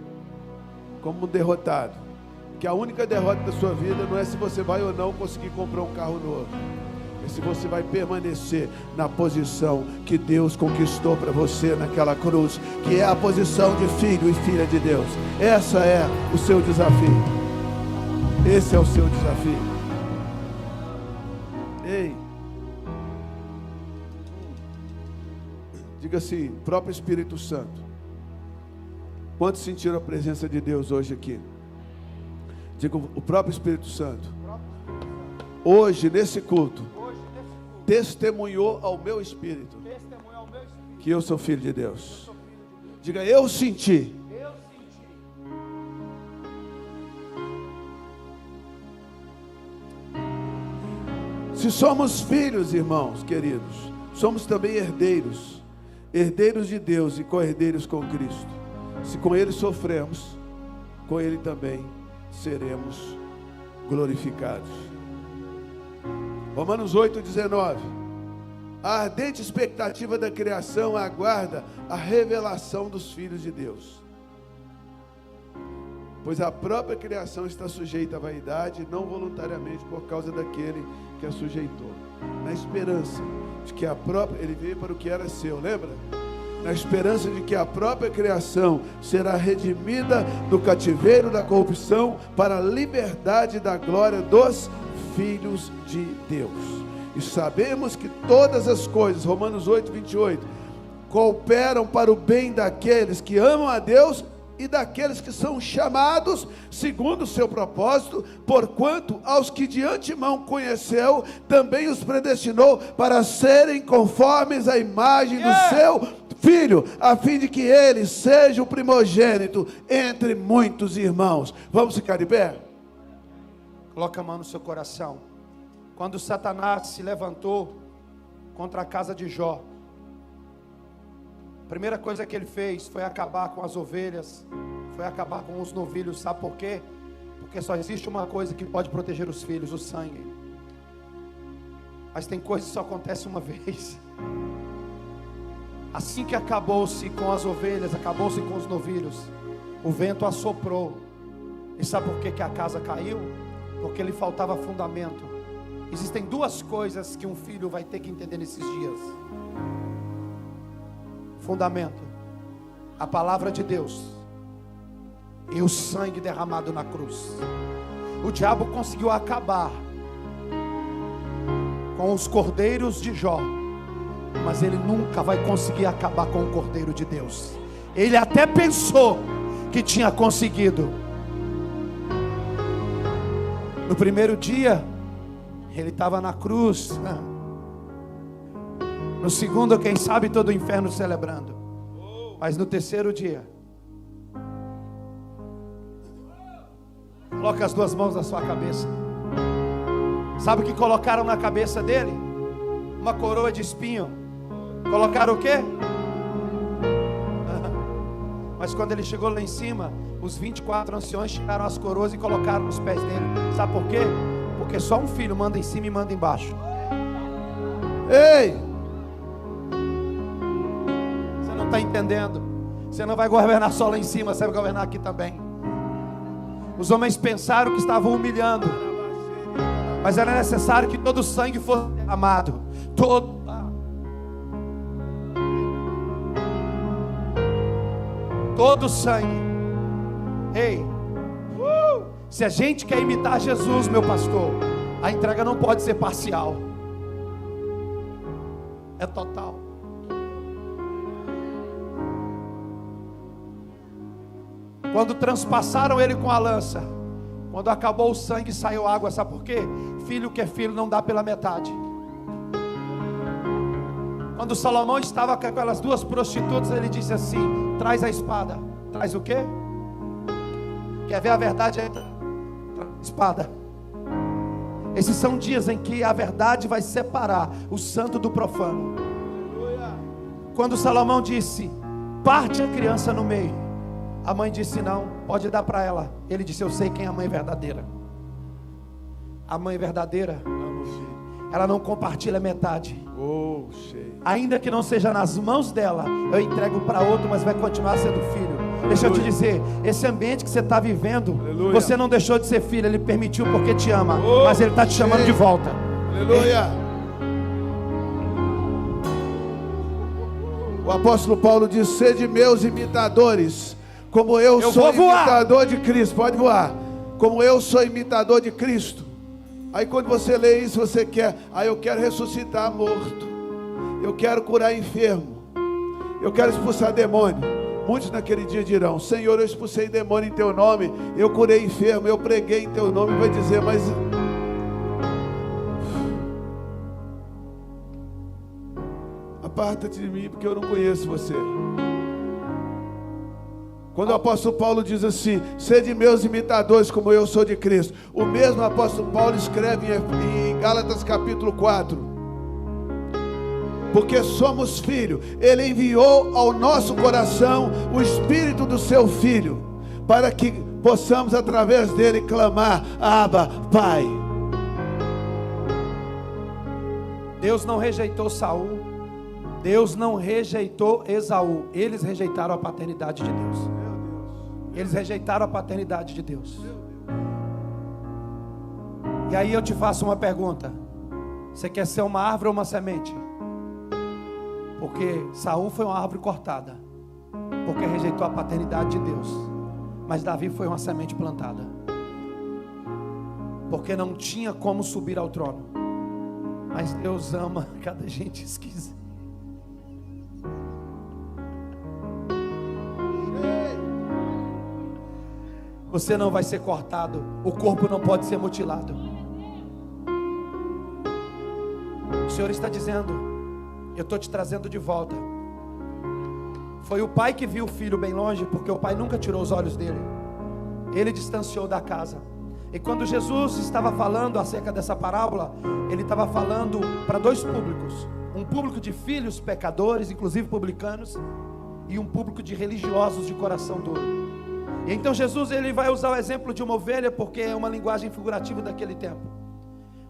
como um derrotado. Que a única derrota da sua vida não é se você vai ou não conseguir comprar um carro novo, é se você vai permanecer na posição que Deus conquistou para você naquela cruz, que é a posição de filho e filha de Deus. Essa é o seu desafio. Esse é o seu desafio. Ei, diga assim: próprio Espírito Santo. Quantos sentiram a presença de Deus hoje aqui? Diga: o próprio Espírito Santo, hoje nesse culto, testemunhou ao meu espírito que eu sou filho de Deus. Diga: eu senti. Se somos filhos, irmãos queridos, somos também herdeiros. Herdeiros de Deus e co-herdeiros com Cristo. Se com Ele sofremos, com Ele também seremos glorificados. Romanos 8:19. A ardente expectativa da criação aguarda a revelação dos filhos de Deus. Pois a própria criação está sujeita à vaidade, não voluntariamente por causa daquele que a sujeitou. Na esperança de que a própria, ele veio para o que era seu, lembra? Na esperança de que a própria criação será redimida do cativeiro da corrupção para a liberdade da glória dos filhos de Deus. E sabemos que todas as coisas, Romanos 8:28, cooperam para o bem daqueles que amam a Deus e daqueles que são chamados segundo o seu propósito, porquanto aos que de antemão conheceu, também os predestinou para serem conformes à imagem do seu Filho, a fim de que ele seja o primogênito entre muitos irmãos. Vamos ficar de pé? Coloca a mão no seu coração. Quando Satanás se levantou contra a casa de Jó, a primeira coisa que ele fez foi acabar com as ovelhas, foi acabar com os novilhos. Sabe por quê? Porque só existe uma coisa que pode proteger os filhos: o sangue. Mas tem coisas que só acontecem uma vez. Assim que acabou-se com as ovelhas, acabou-se com os novilhos, o vento assoprou. E sabe por que a casa caiu? Porque lhe faltava fundamento. Existem duas coisas que um filho vai ter que entender nesses dias: fundamento, a palavra de Deus, e o sangue derramado na cruz. O diabo conseguiu acabar com os cordeiros de Jó, mas ele nunca vai conseguir acabar com o Cordeiro de Deus. Ele até pensou que tinha conseguido. No primeiro dia, ele estava na cruz. No segundo, quem sabe, todo o inferno celebrando. Mas no terceiro dia, coloca as duas mãos na sua cabeça. Sabe o que colocaram na cabeça dele? Uma coroa de espinho. Colocaram o quê? Mas quando ele chegou lá em cima, os 24 anciões tiraram as coroas e colocaram nos pés dele. Sabe por quê? Porque só um filho manda em cima e manda embaixo. Ei! Você não está entendendo. Você não vai governar só lá em cima, você vai governar aqui também. Os homens pensaram que estavam humilhando, mas era necessário que todo o sangue fosse derramado. Todo o sangue. Ei, se a gente quer imitar Jesus, meu pastor, a entrega não pode ser parcial, é total. Quando transpassaram ele com a lança, quando acabou o sangue, saiu água. Sabe por quê? Filho que é filho não dá pela metade. Quando Salomão estava com aquelas duas prostitutas, ele disse assim: traz a espada. Traz o quê? Quer ver a verdade? Traz a espada. Esses são dias em que a verdade vai separar o santo do profano. Quando Salomão disse: parte a criança no meio, a mãe disse: não, pode dar para ela. Ele disse: eu sei quem é a mãe verdadeira. A mãe verdadeira, ela não compartilha metade. Ainda que não seja nas mãos dela, eu entrego para outro, mas vai continuar sendo filho. Deixa eu te dizer, esse ambiente que você está vivendo, você não deixou de ser filho, ele permitiu porque te ama, mas ele está te chamando de volta. Aleluia. O apóstolo Paulo diz: sede meus imitadores, como eu sou imitador de Cristo. Pode voar. Como eu sou imitador de Cristo. Aí quando você lê isso, você quer: eu quero ressuscitar morto, eu quero curar enfermo, eu quero expulsar demônio. Muitos naquele dia dirão: Senhor, eu expulsei demônio em teu nome, eu curei enfermo, eu preguei em teu nome. Vai dizer: mas aparta-te de mim, porque eu não conheço você. Quando o apóstolo Paulo diz assim: sede meus imitadores, como eu sou de Cristo, o mesmo apóstolo Paulo escreve em Gálatas capítulo 4: porque somos filhos, ele enviou ao nosso coração o Espírito do seu Filho, para que possamos através dele clamar: Abba, Pai. Deus não rejeitou Saul, Deus não rejeitou Esaú, eles rejeitaram a paternidade de Deus. Eles rejeitaram a paternidade de Deus. E aí eu te faço uma pergunta: você quer ser uma árvore ou uma semente? Porque Saul foi uma árvore cortada, porque rejeitou a paternidade de Deus. Mas Davi foi uma semente plantada, porque não tinha como subir ao trono. Mas Deus ama cada gente esquisita. Você não vai ser cortado, o corpo não pode ser mutilado. O Senhor está dizendo: eu estou te trazendo de volta. Foi o pai que viu o filho bem longe, porque o pai nunca tirou os olhos dele. Ele distanciou da casa. E quando Jesus estava falando acerca dessa parábola, ele estava falando para dois públicos: um público de filhos pecadores, inclusive publicanos, e um público de religiosos de coração duro. E então Jesus, ele vai usar o exemplo de uma ovelha, porque é uma linguagem figurativa daquele tempo.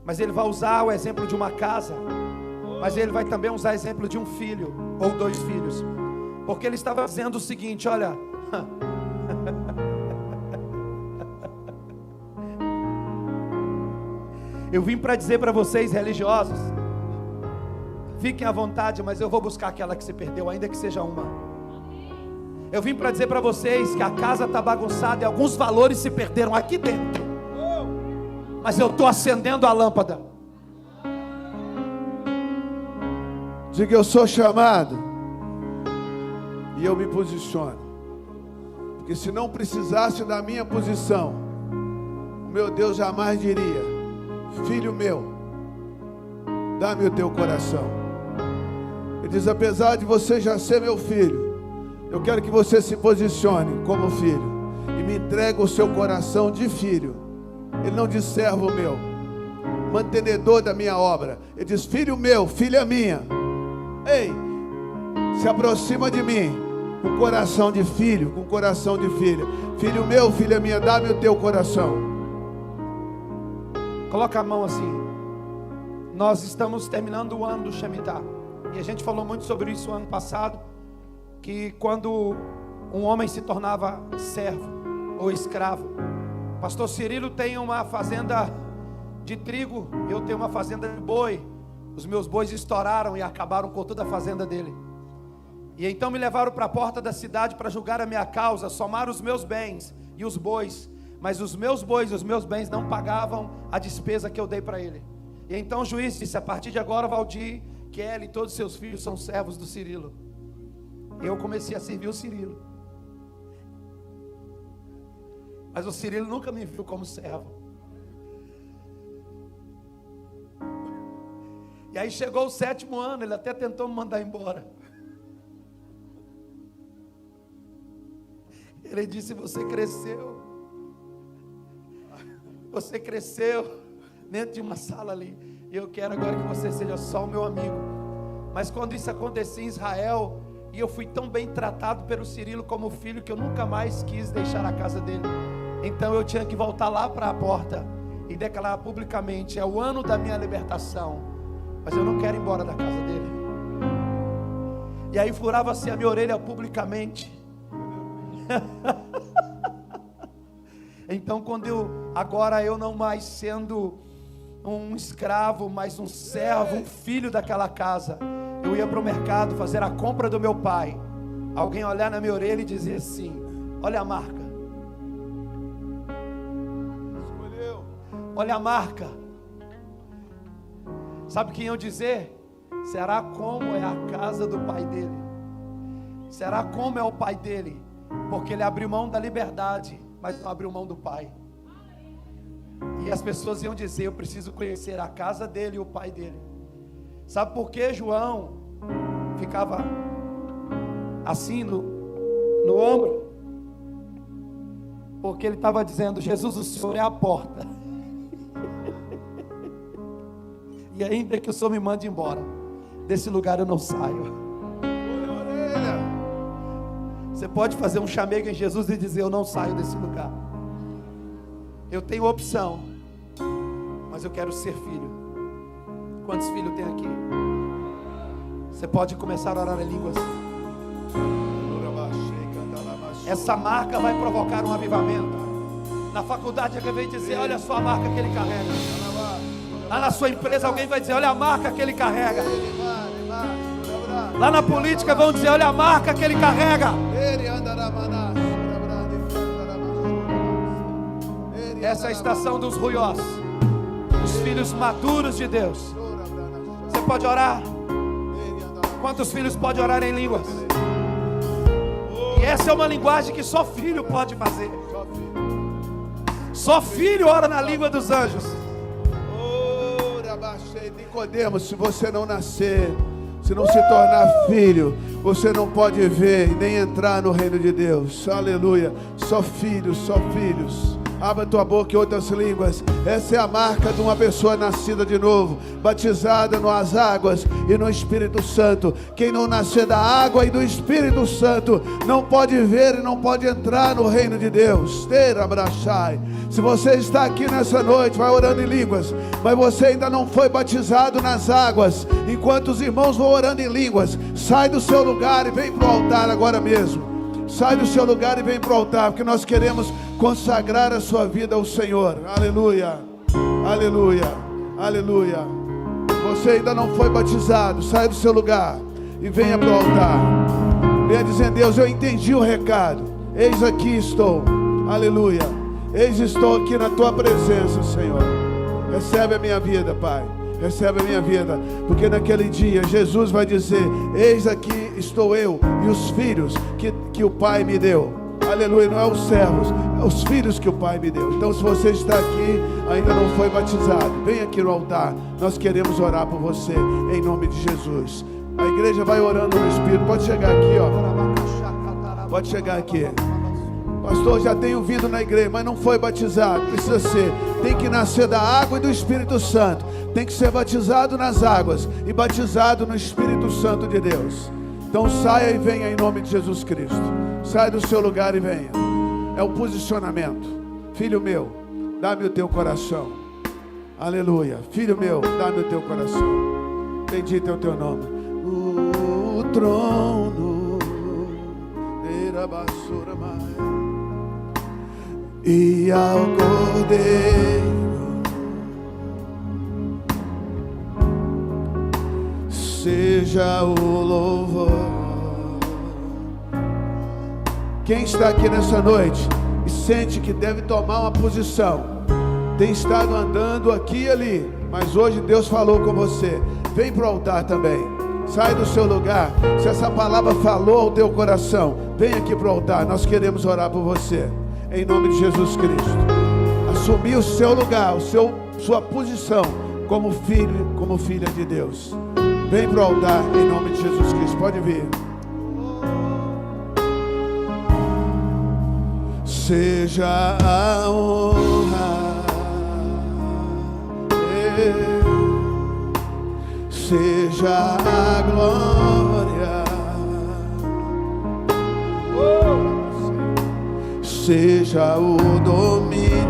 Mas ele vai usar o exemplo de uma casa, mas ele vai também usar o exemplo de um filho ou dois filhos, porque ele estava dizendo o seguinte: olha, eu vim para dizer para vocês, religiosos, fiquem à vontade, mas eu vou buscar aquela que se perdeu, ainda que seja uma. Eu vim para dizer para vocês que a casa está bagunçada e alguns valores se perderam aqui dentro, mas eu estou acendendo a lâmpada. Diga: eu sou chamado e eu me posiciono. Porque se não precisasse da minha posição, o meu Deus jamais diria: filho meu, dá-me o teu coração. Ele diz: apesar de você já ser meu filho, eu quero que você se posicione como filho e me entregue o seu coração de filho. Ele não diz servo meu, mantenedor da minha obra. Ele diz: filho meu, filha minha, ei, se aproxima de mim com coração de filho, com coração de filha. Filho meu, filha minha, dá-me o teu coração. Coloca a mão assim. Nós estamos terminando o ano do Shemitah, e a gente falou muito sobre isso ano passado, que quando um homem se tornava servo ou escravo, Pastor Cirilo tem uma fazenda de trigo, eu tenho uma fazenda de boi. Os meus bois estouraram e acabaram com toda a fazenda dele. E então me levaram para a porta da cidade para julgar a minha causa, somar os meus bens e os bois. Mas os meus bois e os meus bens não pagavam a despesa que eu dei para ele. E então o juiz disse: a partir de agora, Valdir, Kelly e todos os seus filhos são servos do Cirilo. E eu comecei a servir o Cirilo. Mas o Cirilo nunca me viu como servo. E aí chegou o 7º ano, ele até tentou me mandar embora. Ele disse: você cresceu dentro de uma sala ali, e eu quero agora que você seja só o meu amigo. Mas quando isso acontecia em Israel, e eu fui tão bem tratado pelo Cirilo como filho, que eu nunca mais quis deixar a casa dele. Então eu tinha que voltar lá para a porta e declarar publicamente: é o ano da minha libertação, mas eu não quero ir embora da casa dele. E aí furava-se a minha orelha publicamente. Então agora eu não mais sendo um escravo, mas um servo, um filho daquela casa, eu ia para o mercado fazer a compra do meu pai. Alguém olhar na minha orelha e dizer assim: olha a marca, olha a marca. Sabe o que iam dizer? Será como é a casa do pai dele? Será como é o pai dele? Porque ele abriu mão da liberdade, mas não abriu mão do pai. E as pessoas iam dizer: eu preciso conhecer a casa dele e o pai dele. Sabe por que João ficava assim no ombro? Porque ele estava dizendo: Jesus, o Senhor é a porta. E ainda que o Senhor me mande embora, desse lugar eu não saio. Você pode fazer um chamego em Jesus e dizer: eu não saio desse lugar. Eu tenho opção, mas eu quero ser filho. Quantos filhos tem aqui? Você pode começar a orar em línguas. Essa marca vai provocar um avivamento. Na faculdade alguém vai dizer: olha só a marca que ele carrega. Lá na sua empresa alguém vai dizer: olha a marca que ele carrega. Lá na política vão dizer: olha a marca que ele carrega. Essa é a estação dos ruiós, os filhos maduros de Deus. Você pode orar? Quantos filhos pode orar em línguas? E essa é uma linguagem que só filho pode fazer. Só filho ora na língua dos anjos. Nicodemo, se você não nascer, se não se tornar filho, você não pode ver nem entrar no reino de Deus. Aleluia. Só filhos, só filhos. Abra tua boca em outras línguas. Essa é a marca de uma pessoa nascida de novo, batizada nas águas e no Espírito Santo. Quem não nascer da água e do Espírito Santo não pode ver e não pode entrar no reino de Deus. Se você está aqui nessa noite, vai orando em línguas, mas você ainda não foi batizado nas águas, enquanto os irmãos vão orando em línguas, sai do seu lugar e vem para o altar agora mesmo. Sai do seu lugar e vem para o altar, porque nós queremos consagrar a sua vida ao Senhor. Aleluia, aleluia, aleluia. Você ainda não foi batizado, sai do seu lugar e venha para o altar. Venha dizendo: Deus, eu entendi o recado, eis aqui estou. Aleluia, eis estou aqui na tua presença, Senhor. Recebe a minha vida, Pai. Recebe a minha vida, porque naquele dia Jesus vai dizer: eis aqui estou eu e os filhos que o Pai me deu. Aleluia, não é os servos, é os filhos que o Pai me deu. Então, se você está aqui, ainda não foi batizado, vem aqui no altar, nós queremos orar por você, em nome de Jesus. A igreja vai orando no Espírito. Pode chegar aqui, ó. Pode chegar aqui. Pastor, já tenho vindo na igreja, mas não foi batizado. Precisa ser. Tem que nascer da água e do Espírito Santo. Tem que ser batizado nas águas e batizado no Espírito Santo de Deus. Então saia e venha em nome de Jesus Cristo. Sai do seu lugar e venha. É o posicionamento. Filho meu, dá-me o teu coração. Aleluia. Filho meu, dá-me o teu coração. Bendito é o teu nome. O trono era basura mais. e ao Cordeiro seja o louvor. Quem está aqui nessa noite e sente que deve tomar uma posição, tem estado andando aqui e ali, mas hoje Deus falou com você, vem para o altar também. Sai do seu lugar. Se essa palavra falou ao teu coração, vem aqui para o altar. Nós queremos orar por você, em nome de Jesus Cristo. Assumir o seu lugar, sua posição como filho, como filha de Deus. Vem para o altar, em nome de Jesus Cristo. Pode vir. Seja a honra, seja a glória, seja o domínio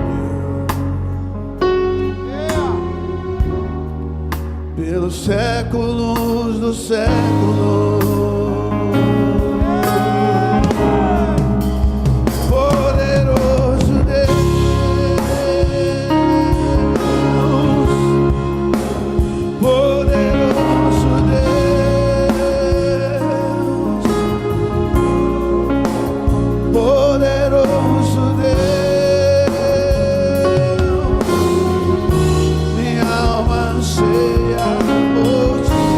pelos séculos dos séculos. Poderoso Deus, poderoso Deus, poderoso Deus, minha alma anseia por ti.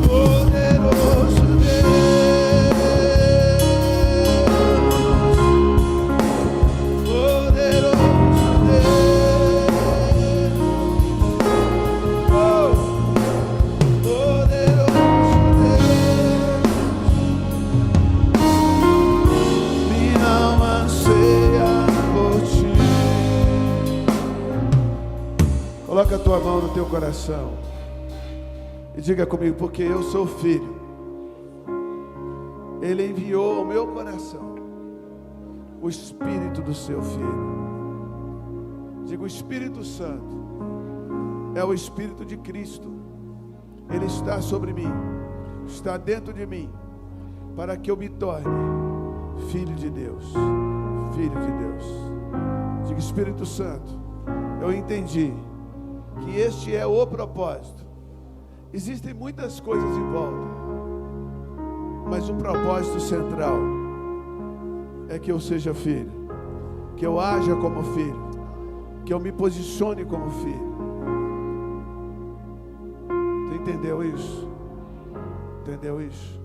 Poderoso Deus, poderoso Deus, oh, poderoso Deus, minha alma anseia por ti. Coloca a tua mão no teu coração e diga comigo, porque eu sou filho. Ele enviou ao meu coração o Espírito do seu Filho. Diga, o Espírito Santo é o Espírito de Cristo. Ele está sobre mim, está dentro de mim, para que eu me torne filho de Deus. Filho de Deus. Diga, Espírito Santo, eu entendi que este é o propósito. Existem muitas coisas em volta, mas o propósito central é que eu seja filho, que eu haja como filho, que eu me posicione como filho. Tu entendeu isso? Entendeu isso?